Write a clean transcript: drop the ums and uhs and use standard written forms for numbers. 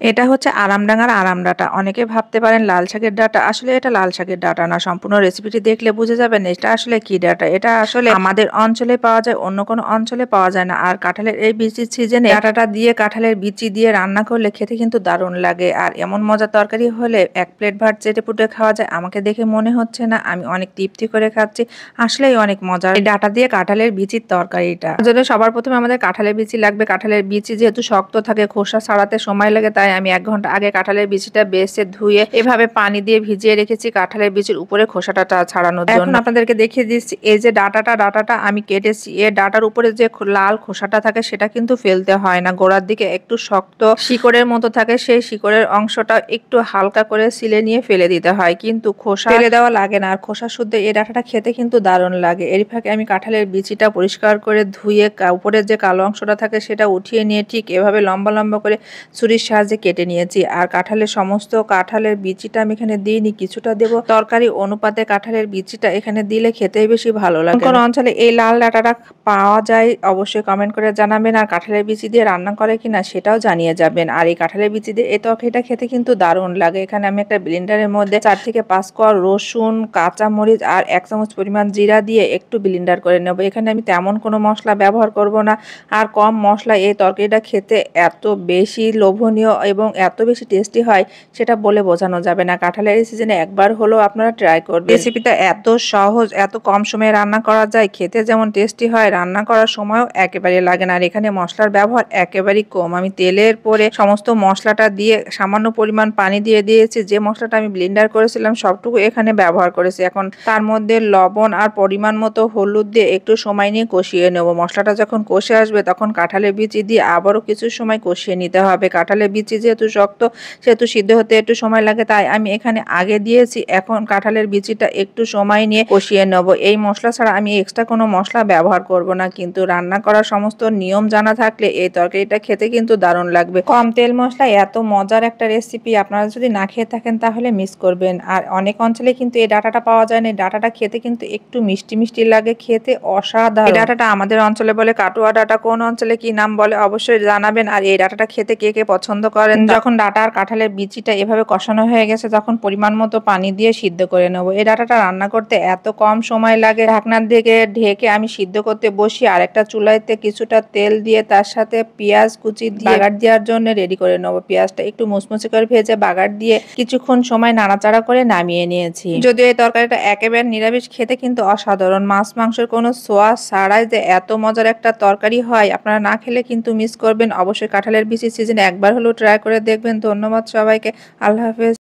এটা হচ্ছে আরামডাঙ্গার আরাম ডাঁটা। অনেকে ভাবতে পারেন লাল শাকের ডাঁটা। আসলে এটা লাল শাকের ডাঁটা না। সম্পূর্ণ রেসিপিটি দেখলে বুঝে যাবেন এটা আসলে কি ডাঁটা। এটা আসলে আমাদের অঞ্চলে পাওয়া যায়, অন্য কোনো অঞ্চলে পাওয়া যায় না। আর কাঁঠালের এই বিচির সিজনে ডাঁটাটা দিয়ে কাঁঠালের বিচি দিয়ে রান্না করলে খেতে কিন্তু দারুণ লাগে। আর এমন মজার তরকারি হলে ১ প্লেট ভাত চেটেপুটে খাওয়া যায়। আমাকে দেখে মনে হচ্ছে না আমি অনেক তৃপ্তি করে খাচ্ছি। আসলেই অনেক মজার এই ডাঁটা দিয়ে কাঁঠালের বিচির তরকারিটা। তার জন্য সবার প্রথমে আমাদের কাঁঠালের বিচি লাগবে। কাঁঠালের বিচি যেহেতু শক্ত থাকে, খোসা ছাড়াতে সময় লাগে, তাই আমি ১ ঘন্টা আগে কাঁঠালের বিচিটা বেছে ধুয়ে এভাবে পানি দিয়ে ভিজিয়ে রেখেছি কাঁঠালের বিচির উপরে খোসাটা ছাড়ানোর জন্য। এখন আপনাদেরকে দেখিয়ে দিচ্ছি এই যে ডাঁটাটা আমি কেটেছি। এর ডাঁটার উপরে যে লাল খোসাটা থাকে সেটা কিন্তু ফেলতে হয় না। গোড়ার দিকে একটু শক্ত শিকড়ের মতো থাকে, সেই শিকড়ের অংশটা একটু হালকা করে ছিলে নিয়ে ফেলে দিতে হয়, কিন্তু খোসা ফেলে দেওয়া লাগে না। আর খোসা শুদ্ধ এই ডাঁটাটা খেতে কিন্তু দারুণ লাগে। এর ফাঁকে আমি কাঁঠালের বিচিটা পরিষ্কার করে ধুয়ে উপরের যে কালো অংশটা থাকে সেটা উঠিয়ে নিয়ে ঠিক এভাবে লম্বা লম্বা করে ছুরির সাহায্যে কেটে নিয়েছি। আর কাঁঠালের বিচিটা আমি এখানে দিইনি, কিছুটা দেব তরকারি অনুপাতে। কাঁঠালের বিচিটা এখানে দিলে খেতেই বেশি ভালো লাগে। কোন অঞ্চলে এই লাল ডাঁটাটা পাওয়া যায় অবশ্যই কমেন্ট করে জানাবেন। আর কাঁঠালের বিচি দিয়ে রান্না করে কিনা সেটাও জানিয়ে যাবেন। আর এই কাঁঠালের বিচি দিয়ে এই তরকারিটা খেতে কিন্তু দারুণ লাগে। এখানে আমি একটা ব্লেন্ডারের মধ্যে ৪ থেকে ৫ কোয়া রসুন, কাঁচা মরিচ আর ১ চামচ পরিমাণ জিরা দিয়ে একটু ব্লেন্ডার করে নেব। এখানে আমি তেমন কোনো মশলা ব্যবহার করব না। আর কম মশলা এই তরকারিটা খেতে এত বেশি লোভনীয় এবং এত বেশি টেস্টি হয় সেটা বলে বোঝানো যাবে না। কাঁঠালের এই সিজনে একবার হলেও আপনারা ট্রাই করবেন। রেসিপিটা এত সহজ, এত কম সময়ে রান্না করা যায়, খেতে যেমন টেস্টি হয়, রান্না করার সময়ও একেবারে লাগে না। আর এখানে মশলার ব্যবহার একেবারেই কম। আমি তেলের পরে সমস্ত মশলাটা দিয়ে সামান্য পরিমাণ পানি দিয়ে দিয়েছি। যে মশলাটা আমি ব্লেন্ডার করেছিলাম সবটুকু এখানে ব্যবহার করেছি। এখন তার মধ্যে লবণ আর পরিমাণ মতো হলুদ দিয়ে একটু সময় নিয়ে কষিয়ে নেব। মশলাটা যখন কষে আসবে তখন কাঁঠালের বিচি দিয়ে আবারও কিছু সময় কষিয়ে নিতে হবে। কাঁঠালের বিচি যেহেতু শক্ত সেহেতু সিদ্ধ হতে একটু সময় লাগে, তাই আমি এখানে আগে দিয়েছি। এখন কাঁঠালের বিচিটা একটু সময় নিয়ে কষিয়ে নেব। এই মশলা ছাড়া আমি এক্সট্রা কোনো মশলা ব্যবহার করব না, কিন্তু রান্না করার সমস্ত নিয়ম জানা থাকলে এই তরকারিটা খেতে কিন্তু দারুণ লাগবে। কম তেল মশলায় এত মজার একটা রেসিপি আপনারা যদি না খেয়ে থাকেন তাহলে মিস করবেন। আর অনেক অঞ্চলে কিন্তু এই ডাঁটাটা পাওয়া যায় না। এই ডাঁটাটা খেতে কিন্তু একটু মিষ্টি মিষ্টি লাগে, খেতে অসাধারণ। এই ডাঁটাটা আমাদের অঞ্চলে বলে কাটুয়া ডাঁটা, কোন অঞ্চলে কি নাম বলে অবশ্যই জানাবেন। আর এই ডাঁটাটা খেতে কে কে পছন্দ করেন। যখন ডাঁটা আর কাঁঠালের বিচিটা এভাবে কষানো হয়ে গেছে তখন পরিমাণ মতো পানি দিয়ে সিদ্ধ করে নেব। এই ডাঁটাটা রান্না করতে এত কম সময় লাগে। ঢাকনার দিকে ঢেকে আমি সিদ্ধ করতে বসি। আর একটা চুলাইতে কিছুটা তেল দিয়ে তার সাথে পেঁয়াজ কুচি দিয়ে বাগার দেওয়ার জন্য রেডি করে নেব। পেঁয়াজটা একটু মুচমুচে করে ভেজে বাগার দিয়ে কিছুক্ষণ সময় নাড়াচাড়া করে নামিয়ে নিয়েছি। যদিও এই তরকারিটা একেবারে নিরামিষ, খেতে কিন্তু অসাধারণ। মাছ মাংসের কোনো সোয়া ছাড়াই যে এত মজার একটা তরকারি হয় আপনারা না খেলে কিন্তু মিস করবেন। অবশ্যই কাঁঠালের বিচি সিজনে একবার হলেও ট্রাই করে দেখবেন। ধন্যবাদ সবাইকে। আল্লাহ হাফেজ।